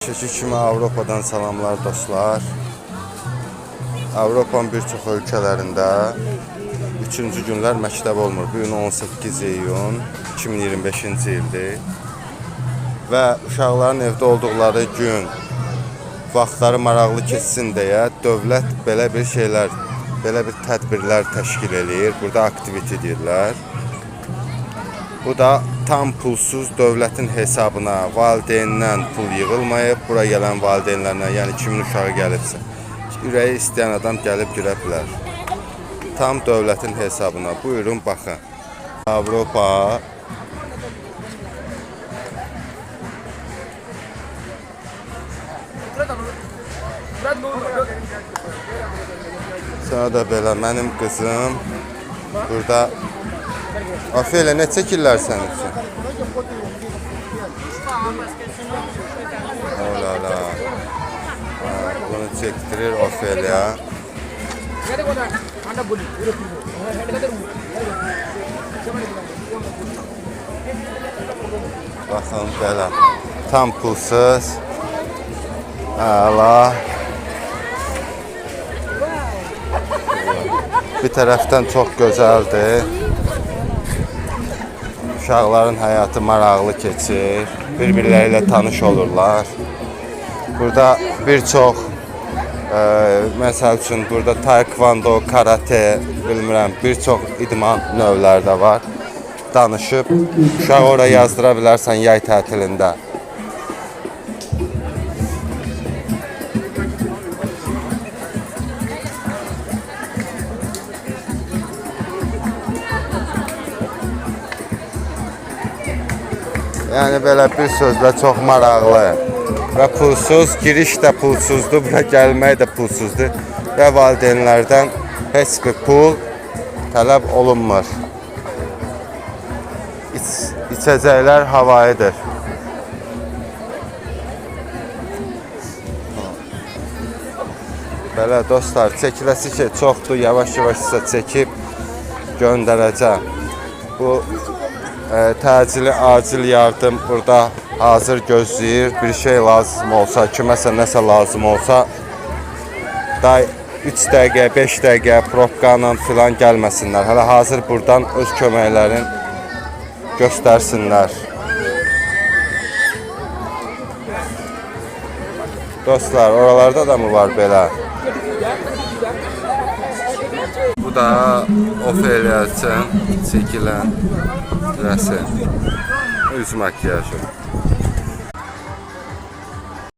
Çeşit kimi Avropadan salamlar dostlar. Avropanın bir çox ölkələrində 3-cü günlər məktəb olmur. Bu gün 18 iyun 2025-ci ildir. Və uşaqların evdə olduqları gün vaxtları maraqlı keçsin deyə dövlət belə bir tədbirlər təşkil edir. Burada aktivite edirlər. Bu da tam pulsuz dövlətin hesabına valideynindən pul yığılmayıb. Bura gələn valideynlərlə, yəni kimin uşağı gəlibsə, ürəyi istəyən adam gəlib girə bilər. Tam dövlətin hesabına. Buyurun baxın. Avropa Sonra da belə mənim qızım burada. Ofeliya, ne çəkirlər sənin üçün? Olala. Bunu çəkdirir Ofeliya. Baxın belə. Tam pulsuz. Allah. Bir tərəfdən çox gözəldir. Uşaqların həyatı maraqlı keçir. Bir-birləri ilə tanış olurlar. Burada bir çox məsəl üçün burada taekwondo, karate, bilmirəm, bir çox idman növləri də var. Danışıb uşağı oraya yazdıra bilərsən yay tətilində. Yəni belə bir sözlə çox maraqlı və pulsuz, giriş də pulsuzdur, bura gəlmək də pulsuzdur və valideynlərdən heç bir pul tələb olunmur. İçəcəklər havayıdır. Belə dostlar, çəkiləsi ki çoxdur, yavaş-yavaş sizə çəkib göndərəcəm. Bu təcili, acil yardım burada hazır gözləyir. Bir şey lazım olsa, kiməsə nəsə lazım olsa, 3 dəqiqə, 5 dəqiqə probkanla filan gəlməsinlər. Hələ hazır buradan öz köməklərini göstərsinlər. Dostlar, oralarda da mı var belə? Bu da Ofeliya üçün çəkilən resim. Üz makyajı.